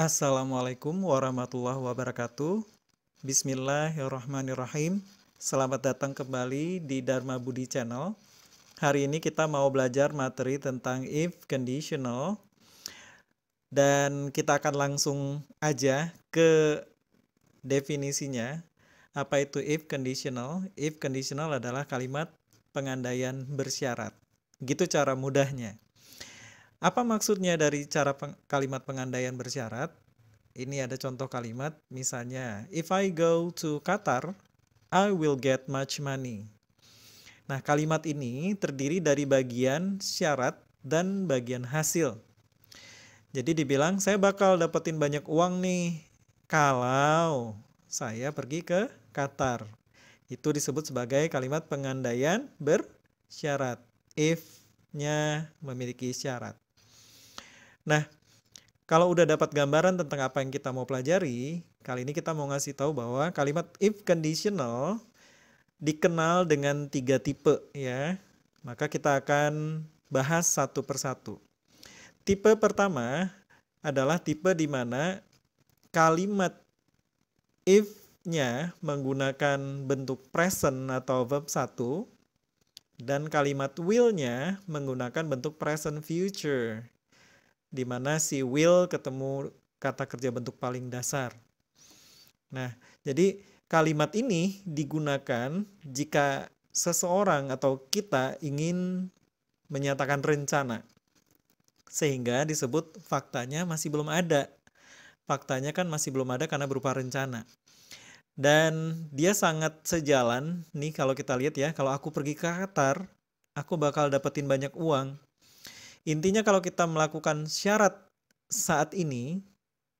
Assalamualaikum warahmatullahi wabarakatuh. Bismillahirrahmanirrahim. Selamat datang kembali di Dharma Budi Channel. Hari ini kita mau belajar materi tentang if conditional dan kita akan langsung aja ke definisinya. Apa itu if conditional? If conditional adalah kalimat pengandaian bersyarat. Gitu cara mudahnya. Apa maksudnya dari kalimat pengandaian bersyarat? Ini ada contoh kalimat, misalnya, if I go to Qatar, I will get much money. Nah, kalimat ini terdiri dari bagian syarat dan bagian hasil. Jadi dibilang, saya bakal dapetin banyak uang nih kalau saya pergi ke Qatar. Itu disebut sebagai kalimat pengandaian bersyarat. If-nya memiliki syarat. Nah, kalau udah dapat gambaran tentang apa yang kita mau pelajari, kali ini kita mau ngasih tahu bahwa kalimat if conditional dikenal dengan 3 tipe ya. Maka kita akan bahas satu persatu. Tipe pertama adalah tipe di mana kalimat if-nya menggunakan bentuk present atau verb 1 dan kalimat will-nya menggunakan bentuk present future, di mana si will ketemu kata kerja bentuk paling dasar. Nah, jadi kalimat ini digunakan jika seseorang atau kita ingin menyatakan rencana. Sehingga disebut faktanya masih belum ada. Faktanya kan masih belum ada karena berupa rencana. Dan dia sangat sejalan, nih kalau kita lihat ya, kalau aku pergi ke Qatar, aku bakal dapetin banyak uang. Intinya kalau kita melakukan syarat saat ini,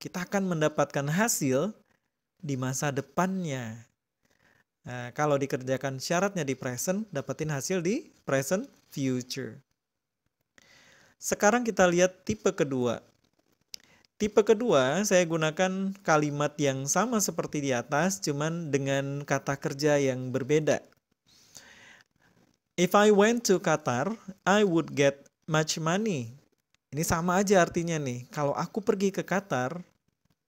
kita akan mendapatkan hasil di masa depannya. Nah, kalau dikerjakan syaratnya di present, dapetin hasil di present future. Sekarang kita lihat tipe kedua. Tipe kedua, saya gunakan kalimat yang sama seperti di atas, cuman dengan kata kerja yang berbeda. If I went to Qatar, I would get much money. Ini sama aja artinya nih. Kalau aku pergi ke Qatar,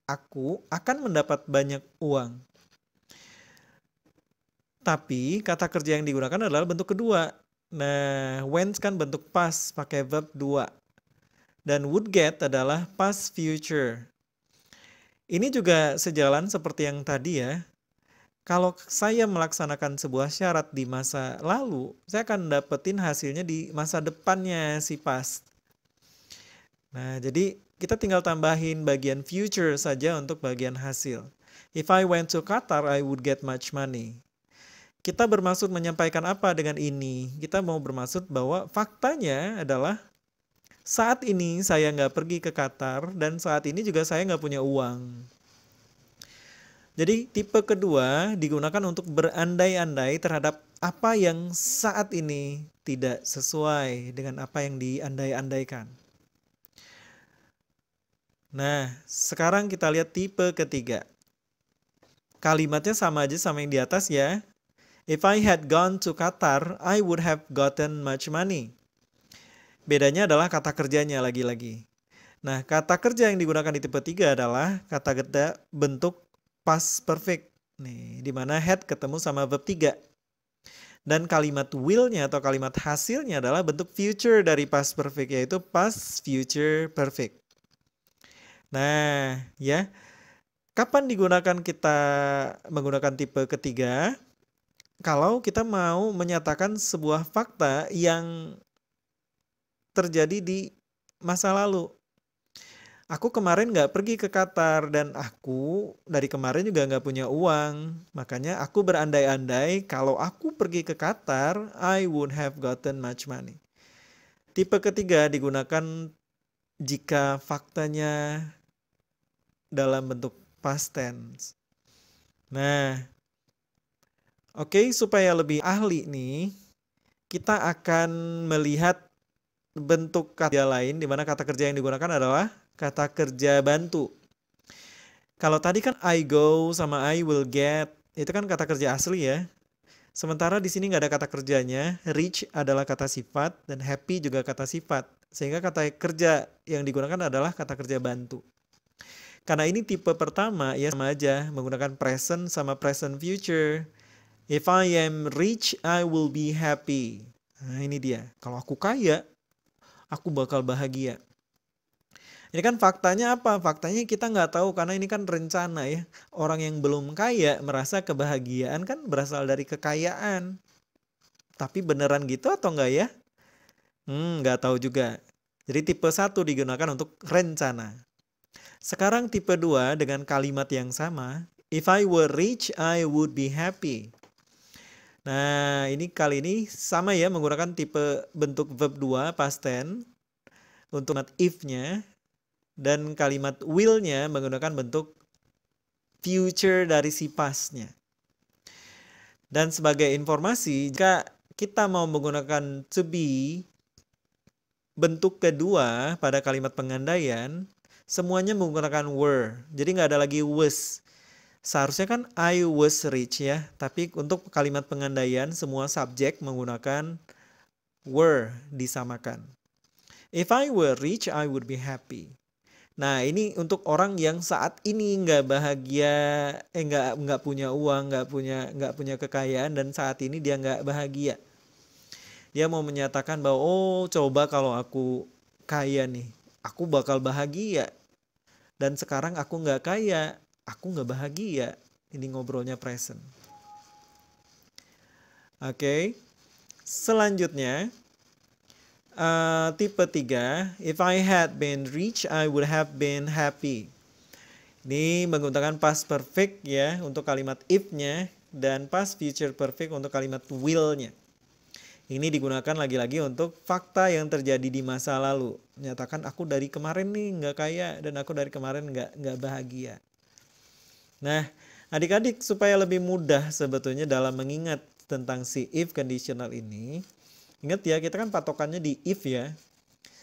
aku akan mendapat banyak uang. Tapi kata kerja yang digunakan adalah bentuk kedua. Nah, went kan bentuk past pakai verb 2. Dan would get adalah past future. Ini juga sejalan seperti yang tadi ya. Kalau saya melaksanakan sebuah syarat di masa lalu, saya akan dapetin hasilnya di masa depannya si past. Nah, jadi kita tinggal tambahin bagian future saja untuk bagian hasil. If I went to Qatar, I would get much money. Kita bermaksud menyampaikan apa dengan ini? Kita mau bermaksud bahwa faktanya adalah saat ini saya nggak pergi ke Qatar dan saat ini juga saya nggak punya uang. Jadi tipe kedua digunakan untuk berandai-andai terhadap apa yang saat ini tidak sesuai dengan apa yang diandai-andaikan. Nah, sekarang kita lihat tipe ketiga. Kalimatnya sama aja sama yang di atas ya. If I had gone to Qatar, I would have gotten much money. Bedanya adalah kata kerjanya lagi-lagi. Nah, kata kerja yang digunakan di tipe 3 adalah kata kerja bentuk past perfect. Nih, di mana had ketemu sama verb 3. Dan kalimat will-nya atau kalimat hasilnya adalah bentuk future dari past perfect, yaitu past future perfect. Nah, ya. Kapan digunakan kita menggunakan tipe ketiga? Kalau kita mau menyatakan sebuah fakta yang terjadi di masa lalu. Aku kemarin nggak pergi ke Qatar dan aku dari kemarin juga nggak punya uang. Makanya aku berandai-andai kalau aku pergi ke Qatar, I would have gotten much money. Tipe ketiga digunakan jika faktanya dalam bentuk past tense. Nah, oke, supaya lebih ahli nih, kita akan melihat bentuk kata kerja lain di mana kata kerja yang digunakan adalah kata kerja bantu. Kalau tadi kan I go sama I will get, itu kan kata kerja asli ya. Sementara di sini nggak ada kata kerjanya, reach adalah kata sifat dan happy juga kata sifat. Sehingga kata kerja yang digunakan adalah kata kerja bantu. Karena ini tipe pertama, ya sama aja menggunakan present sama present future. If I am rich, I will be happy. Nah ini dia, kalau aku kaya, aku bakal bahagia. Ini kan faktanya apa? Faktanya kita nggak tahu karena ini kan rencana ya. Orang yang belum kaya merasa kebahagiaan kan berasal dari kekayaan. Tapi beneran gitu atau enggak ya? Nggak tahu juga. Jadi tipe 1 digunakan untuk rencana. Sekarang tipe 2 dengan kalimat yang sama. If I were rich, I would be happy. Nah, ini kali ini sama ya menggunakan tipe bentuk verb 2 past tense untuk kalimat if-nya dan kalimat will-nya menggunakan bentuk future dari si past-nya. Dan sebagai informasi, jika kita mau menggunakan to be bentuk kedua pada kalimat pengandaian, semuanya menggunakan were. Jadi nggak ada lagi was. Seharusnya kan I was rich ya. Tapi untuk kalimat pengandaian semua subjek menggunakan were disamakan. If I were rich, I would be happy. Nah ini untuk orang yang saat ini nggak bahagia, nggak punya uang, nggak punya kekayaan dan saat ini dia nggak bahagia. Dia mau menyatakan bahwa oh coba kalau aku kaya nih, aku bakal bahagia. Dan sekarang aku nggak kaya, aku nggak bahagia. Ini ngobrolnya present. Oke. Selanjutnya, tipe 3. If I had been rich, I would have been happy. Ini menggunakan past perfect ya untuk kalimat if-nya dan past future perfect untuk kalimat will-nya. Ini digunakan lagi-lagi untuk fakta yang terjadi di masa lalu. Menyatakan aku dari kemarin nih nggak kaya dan aku dari kemarin nggak bahagia. Nah, adik-adik supaya lebih mudah sebetulnya dalam mengingat tentang si if conditional ini. Ingat ya, kita kan patokannya di if ya.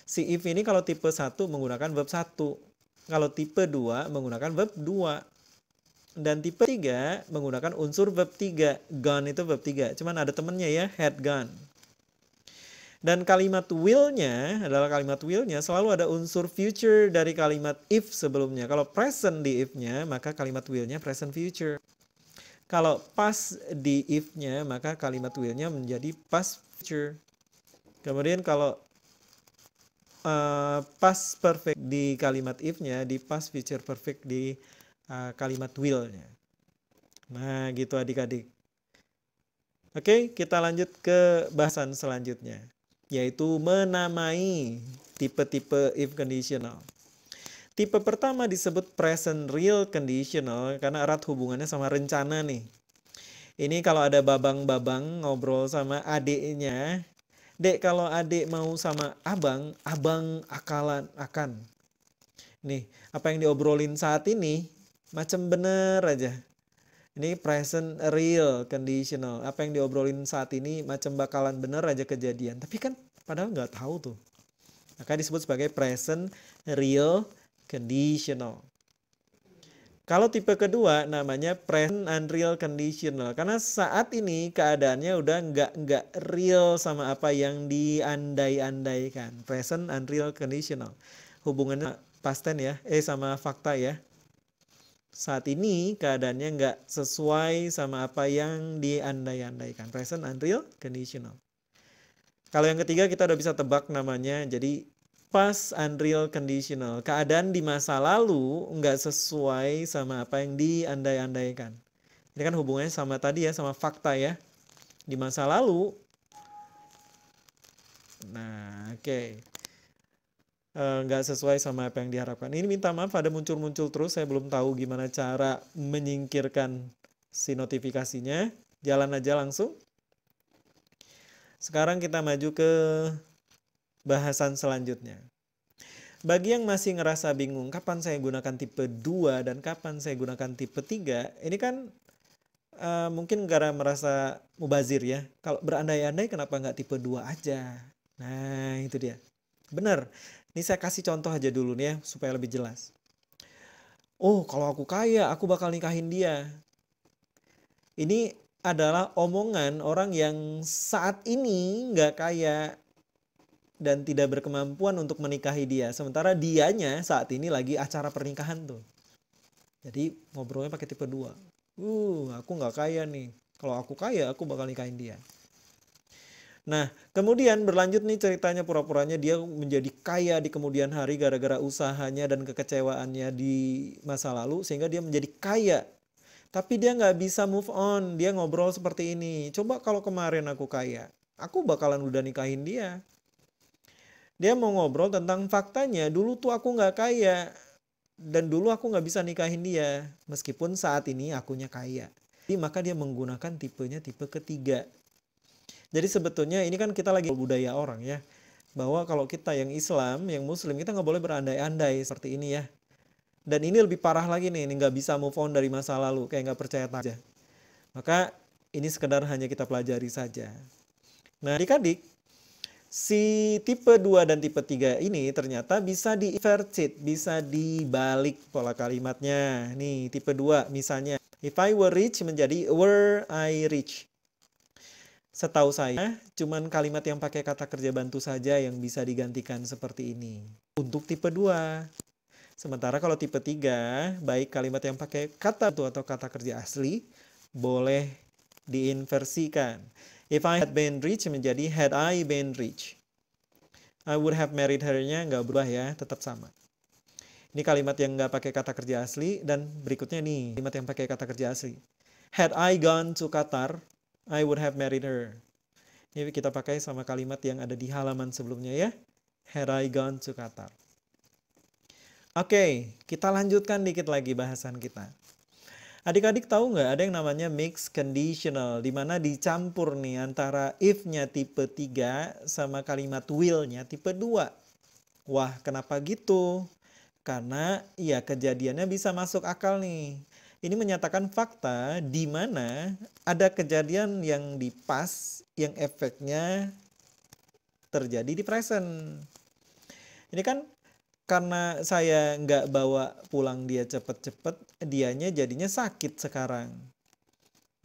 Si if ini kalau tipe 1 menggunakan verb 1. Kalau tipe 2 menggunakan verb 2. Dan tipe 3 menggunakan unsur verb 3. Gone itu verb 3. Cuman ada temennya ya, had gone. Dan kalimat will-nya adalah kalimat will-nya selalu ada unsur future dari kalimat if sebelumnya. Kalau present di if-nya, maka kalimat will-nya present future. Kalau past di if-nya, maka kalimat will-nya menjadi past future. Kemudian kalau past perfect di kalimat if-nya, di past future perfect di kalimat will-nya. Nah, gitu adik-adik. Oke, kita lanjut ke bahasan selanjutnya, yaitu menamai tipe-tipe if conditional. Tipe pertama disebut present real conditional karena erat hubungannya sama rencana nih. Ini kalau ada babang-babang ngobrol sama adiknya, Dek kalau adik mau sama abang, abang akan. Nih, apa yang diobrolin saat ini macam bener aja. Ini present real conditional. Apa yang diobrolin saat ini macam bakalan bener aja kejadian. Tapi kan padahal nggak tahu tuh. Maka disebut sebagai present real conditional. Kalau tipe kedua namanya present unreal conditional. Karena saat ini keadaannya udah nggak real sama apa yang diandai-andaikan. Present unreal conditional. Hubungannya past tense ya, sama fakta ya. Saat ini keadaannya nggak sesuai sama apa yang diandai-andaikan. Present unreal conditional. Kalau yang ketiga kita udah bisa tebak namanya. Jadi past unreal conditional. Keadaan di masa lalu nggak sesuai sama apa yang diandai-andaikan. Ini kan hubungannya sama tadi ya, sama fakta ya. Di masa lalu. Nah, oke. Nggak sesuai sama apa yang diharapkan. Ini minta maaf ada muncul-muncul terus. Saya belum tahu gimana cara menyingkirkan si notifikasinya. Jalan aja langsung. Sekarang kita maju ke bahasan selanjutnya. Bagi yang masih ngerasa bingung kapan saya gunakan tipe 2 dan kapan saya gunakan tipe 3, ini kan mungkin gara merasa mubazir ya. Kalau berandai-andai kenapa nggak tipe 2 aja? Nah itu dia. Bener. Ini saya kasih contoh aja dulu nih ya supaya lebih jelas. Oh kalau aku kaya aku bakal nikahin dia. Ini adalah omongan orang yang saat ini nggak kaya dan tidak berkemampuan untuk menikahi dia. Sementara dianya saat ini lagi acara pernikahan tuh. Jadi ngobrolnya pakai tipe 2. Aku nggak kaya nih. Kalau aku kaya, aku bakal nikahin dia. Nah, kemudian berlanjut nih ceritanya, pura-puranya dia menjadi kaya di kemudian hari gara-gara usahanya dan kekecewaannya di masa lalu, sehingga dia menjadi kaya. Tapi dia nggak bisa move on, dia ngobrol seperti ini. Coba kalau kemarin aku kaya, aku bakalan udah nikahin dia. Dia mau ngobrol tentang faktanya, dulu tuh aku nggak kaya. Dan dulu aku nggak bisa nikahin dia, meskipun saat ini akunya kaya. Jadi maka dia menggunakan tipenya tipe ketiga. Jadi sebetulnya ini kan kita lagi budaya orang ya, bahwa kalau kita yang Islam, yang Muslim, kita nggak boleh berandai-andai seperti ini ya. Dan ini lebih parah lagi nih, ini nggak bisa move on dari masa lalu, kayak nggak percaya aja. Maka ini sekedar hanya kita pelajari saja. Nah adik-adik, si tipe 2 dan tipe 3 ini ternyata bisa di-inverted, bisa dibalik pola kalimatnya. Nih tipe 2 misalnya, if I were rich menjadi were I rich. Setahu saya, cuman kalimat yang pakai kata kerja bantu saja yang bisa digantikan seperti ini. Untuk tipe 2. Sementara kalau tipe 3, baik kalimat yang pakai kata bantu atau kata kerja asli, boleh diinversikan. If I had been rich menjadi had I been rich. I would have married her-nya nggak berubah ya, tetap sama. Ini kalimat yang nggak pakai kata kerja asli, dan berikutnya nih, kalimat yang pakai kata kerja asli. Had I gone to Qatar, I would have married her. Ini kita pakai sama kalimat yang ada di halaman sebelumnya ya. Had I gone to Qatar. Oke, kita lanjutkan dikit lagi bahasan kita. Adik-adik tahu nggak ada yang namanya mixed conditional, di mana dicampur nih antara if-nya tipe 3 sama kalimat will-nya tipe 2. Wah, kenapa gitu? Karena ya kejadiannya bisa masuk akal nih. Ini menyatakan fakta di mana ada kejadian yang di past yang efeknya terjadi di present. Ini kan karena saya nggak bawa pulang dia cepet-cepet, dianya jadinya sakit sekarang.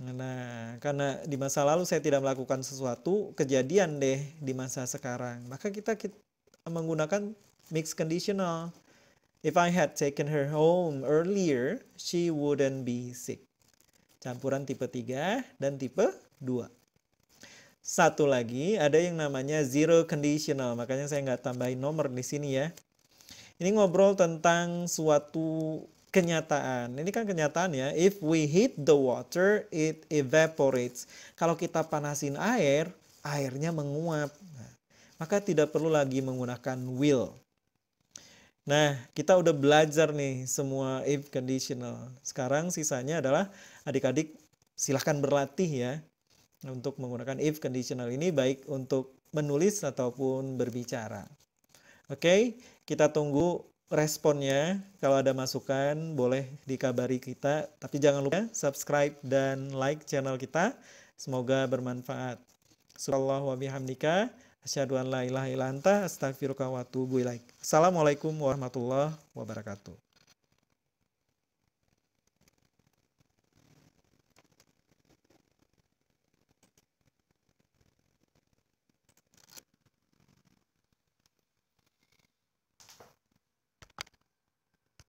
Nah, karena di masa lalu saya tidak melakukan sesuatu, kejadian deh di masa sekarang. Maka kita menggunakan mixed conditional. If I had taken her home earlier, she wouldn't be sick. Campuran tipe 3 dan tipe 2. Satu lagi, ada yang namanya zero conditional. Makanya saya nggak tambahin nomor di sini ya. Ini ngobrol tentang suatu kenyataan. Ini kan kenyataan ya. If we heat the water, it evaporates. Kalau kita panasin air, airnya menguap. Nah, maka tidak perlu lagi menggunakan will. Nah, kita udah belajar nih semua if conditional. Sekarang sisanya adalah adik-adik silahkan berlatih ya untuk menggunakan if conditional ini, baik untuk menulis ataupun berbicara. Oke, kita tunggu responnya. Kalau ada masukan boleh dikabari kita. Tapi jangan lupa subscribe dan like channel kita. Semoga bermanfaat. Subhanallah wa bihamdika. Asyhadu an la ilaha illa anta astaghfiruka wa atubu ilaik. Assalamualaikum warahmatullahi wabarakatuh.